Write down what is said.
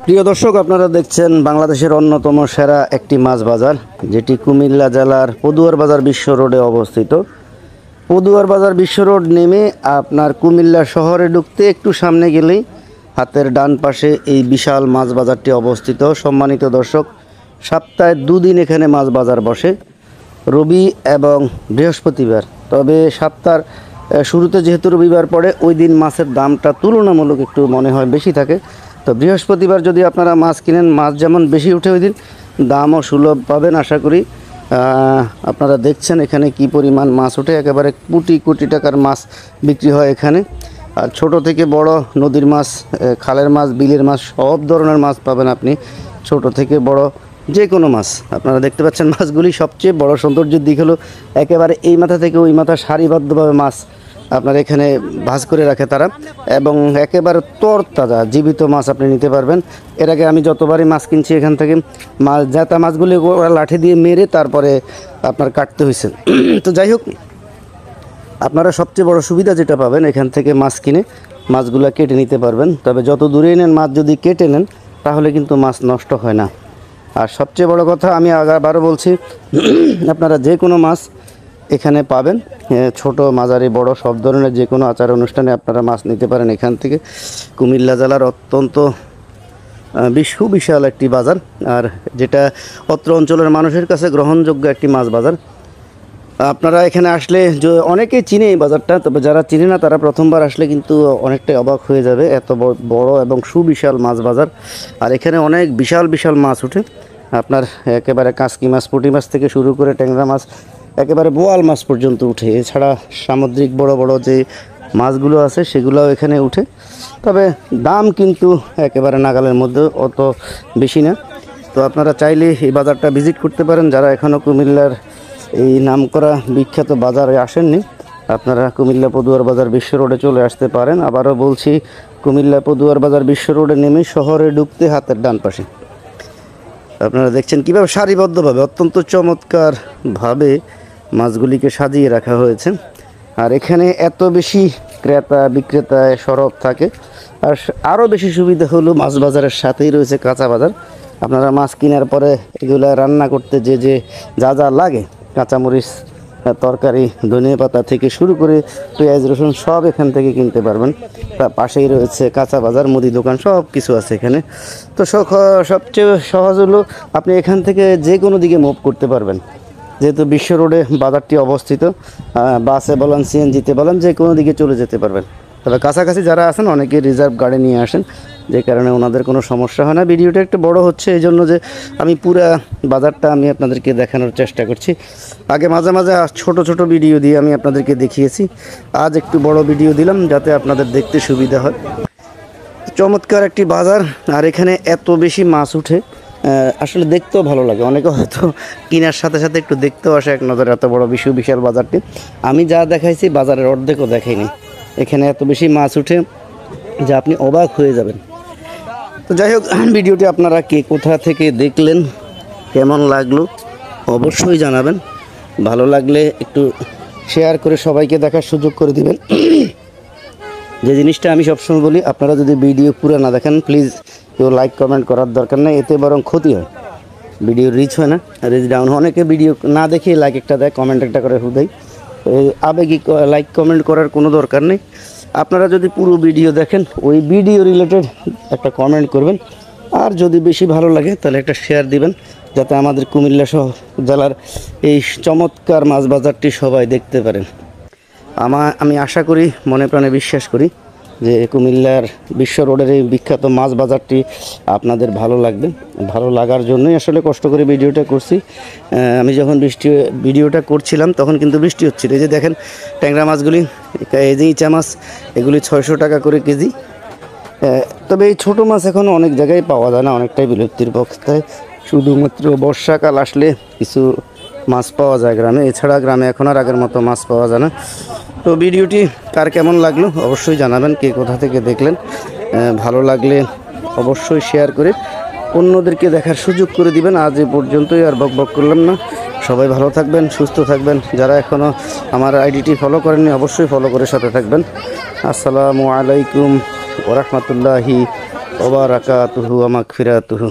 প্রিয় দর্শক, আপনারা দেখছেন বাংলাদেশের অন্যতম সেরা একটি মাছ বাজার, যেটি কুমিল্লা জেলার পদুয়ার বাজার বিশ্ব রোডে অবস্থিত। পদুয়ার বাজার বিশ্ব রোড নেমে আপনার কুমিল্লা শহরে ঢুকতে একটু সামনে গেলেই হাতের ডান পাশে এই বিশাল মাছ বাজারটি অবস্থিত। সম্মানিত দর্শক, সপ্তাহে দুদিন এখানে মাছ বাজার বসে, রবি এবং বৃহস্পতিবার। তবে সপ্তাহের শুরুতে যেহেতু রবিবার পড়ে, ওই দিন মাছের দামটা তুলনামূলক একটু মনে হয় বেশি থাকে। তো বৃহস্পতিবার যদি আপনারা মাছ কিনেন, মাছ যেমন বেশি উঠে ওই দিন, দামও সুলভ পাবেন আশা করি। আপনারা দেখছেন এখানে কি পরিমাণ মাছ ওঠে, একেবারে কোটি কোটি টাকার মাছ বিক্রি হয় এখানে। আর ছোট থেকে বড় নদীর মাছ, খালের মাছ, বিলের মাছ, সব ধরনের মাছ পাবেন আপনি। ছোট থেকে বড় যে কোনো মাছ আপনারা দেখতে পাচ্ছেন। মাছগুলি সবচেয়ে বড় সৌন্দর্যের দিক হলো একেবারে এই মাথা থেকে ওই মাথা সারিবদ্ধভাবে মাছ আপনার এখানে ভাঁজ করে রাখে তারা, এবং একেবারে তরতাজা জীবিত মাছ আপনি নিতে পারবেন। এর আগে আমি যতবারই মাছ কিনছি এখান থেকে, মাছ জাতা মাছগুলি ওরা লাঠি দিয়ে মেরে তারপরে আপনার কাটতে হয়েছে। তো যাই হোক, আপনারা সবচেয়ে বড় সুবিধা যেটা পাবেন, এখান থেকে মাছ কিনে মাছগুলো কেটে নিতে পারবেন। তবে যত দূরে নেন মাছ যদি কেটে নেন তাহলে কিন্তু মাছ নষ্ট হয় না। আর সবচেয়ে বড় কথা, আমি আবারও বলছি, আপনারা যে কোনো মাছ এখানে পাবেন, ছোট মাঝারি বড় সব ধরনের যে কোনো আচার অনুষ্ঠানে আপনারা মাছ নিতে পারেন এখান থেকে। কুমিল্লা জেলার অত্যন্ত বিশাল একটি বাজার, আর যেটা অত্র অঞ্চলের মানুষের কাছে গ্রহণযোগ্য একটি মাছ বাজার। আপনারা এখানে আসলে অনেকেই চিনে এই বাজারটা, তবে যারা চিনে না তারা প্রথমবার আসলে কিন্তু অনেকটাই অবাক হয়ে যাবে। এত বড় এবং সুবিশাল মাছ বাজার, আর এখানে অনেক বিশাল বিশাল মাছ ওঠে। আপনার একেবারে কাঁচকি মাছ, পুঁটি মাছ থেকে শুরু করে ট্যাংরা মাছ, একেবারে বোয়াল মাছ পর্যন্ত উঠে। এছাড়া সামুদ্রিক বড় বড় যে মাছগুলো আছে সেগুলোও এখানে উঠে। তবে দাম কিন্তু একেবারে নাগালের মধ্যে, অত বেশি না। তো আপনারা চাইলে এই বাজারটা ভিজিট করতে পারেন। যারা এখনও কুমিল্লার এই নামকরা বিখ্যাত বাজারে আসেননি, আপনারা কুমিল্লা পদুয়ার বাজার বিশ্ব রোডে চলে আসতে পারেন। আবারও বলছি, কুমিল্লা পদুয়ার বাজার বিশ্ব রোডে নেমে শহরে ঢুকতে হাতের ডান পাশে আপনারা দেখছেন কীভাবে সারিবদ্ধভাবে অত্যন্ত চমৎকারভাবে মাছগুলিকে সাজিয়ে রাখা হয়েছে। আর এখানে এত বেশি ক্রেতা বিক্রেতায় সরব থাকে। আর আরও বেশি সুবিধা হলো, মাছ বাজারের সাথেই রয়েছে কাঁচা বাজার। আপনারা মাছ কেনার পরে এগুলো রান্না করতে যে যা লাগে, কাঁচামরিচ, তরকারি, ধনিয়া পাতা থেকে শুরু করে পেঁয়াজ রসুন সব এখান থেকে কিনতে পারবেন। তার পাশেই রয়েছে কাঁচা বাজার, মুদি দোকান, সব কিছু আছে এখানে। তো সবচেয়ে সহজ হলো আপনি এখান থেকে যে কোনো দিকে মুভ করতে পারবেন, যেহেতু বিশ্ব রোডে বাজারটি অবস্থিত। বাসে বলেন, সিএনজিতে বলেন, যে কোনো দিকে চলে যেতে পারবেন। তবে কাছাকাছি যারা আছেন অনেকে রিজার্ভ গাড়ি নিয়ে আসেন, যে কারণে ওনাদের কোনো সমস্যা হয় না। ভিডিওটা একটু বড় হচ্ছে এই জন্য যে আমি পুরা বাজারটা আমি আপনাদেরকে দেখানোর চেষ্টা করছি। আগে মাঝে মাঝে ছোট ছোট ভিডিও দিয়ে আমি আপনাদেরকে দেখিয়েছি, আজ একটু বড় ভিডিও দিলাম যাতে আপনাদের দেখতে সুবিধা হয়। চমৎকার একটি বাজার, আর এখানে এত বেশি মাছ উঠে, আসলে দেখতেও ভালো লাগে। অনেকে হয়তো কেনার সাথে সাথে একটু দেখতেও আসে এক নজরে এত বড় বিশাল বাজারটি। আমি যা দেখাইছি বাজারের অর্ধেকও দেখাইনি। এখানে এত বেশি মাছ উঠে যে আপনি অবাক হয়ে যাবেন। তো যাই হোক, ভিডিওটি আপনারা কে কোথা থেকে দেখলেন, কেমন লাগলো অবশ্যই জানাবেন। ভালো লাগলে একটু শেয়ার করে সবাইকে দেখার সুযোগ করে দিবেন। যে জিনিসটা আমি সবসময় বলি, আপনারা যদি ভিডিও পুরো না দেখেন, প্লিজ কেউ লাইক কমেন্ট করার দরকার নেই, এতে বরং ক্ষতি হয়, ভিডিও রিচ হয় না, রিচ ডাউন। অনেকে ভিডিও না দেখে লাইক একটা দেয়, কমেন্ট একটা করে হুদাই। আবেগী লাইক কমেন্ট করার কোনো দরকার নেই। আপনারা যদি পুরো ভিডিও দেখেন, ওই ভিডিও রিলেটেড একটা কমেন্ট করবেন। আর যদি বেশি ভালো লাগে তাহলে একটা শেয়ার দিবেন, যাতে আমাদের কুমিল্লা জেলার এই চমৎকার মাছ বাজারটি সবাই দেখতে পারেন। আমি আশা করি, মনে প্রাণে বিশ্বাস করি যে কুমিল্লার বিশ্ব রোডের এই বিখ্যাত মাছ বাজারটি আপনাদের ভালো লাগবে। ভালো লাগার জন্যই আসলে কষ্ট করে ভিডিওটা করছি। আমি যখন ভিডিওটা করছিলাম তখন কিন্তু বৃষ্টি হচ্ছিল। এই যে দেখেন ট্যাংরা মাছগুলি, এই যে ইচা মাছ, এগুলি 600 টাকা করে কেজি। তবে এই ছোটো মাছ এখন অনেক জায়গায় পাওয়া যায় না, অনেকটাই বিলুপ্তির পথে। শুধুমাত্র বর্ষাকাল আসলে কিছু মাছ পাওয়া যায় গ্রামে, এছাড়া গ্রামে এখন আর আগের মতো মাছ পাওয়া যায় না। তো ভিডিওটি কার কেমন লাগলো অবশ্যই জানাবেন, কে কোথা থেকে দেখলেন। ভালো লাগলে অবশ্যই শেয়ার করে অন্যদেরকে দেখার সুযোগ করে দিবেন। আজ এ পর্যন্তই, আর বক করলাম না। সবাই ভালো থাকবেন, সুস্থ থাকবেন। যারা এখনও আমার আইডিটি ফলো করেননি অবশ্যই ফলো করে সাথে থাকবেন। আসসালামু আলাইকুম ওয়া রাহমাতুল্লাহি ওয়া বারাকাতুহু ওয়া মাগফিরাতুহু।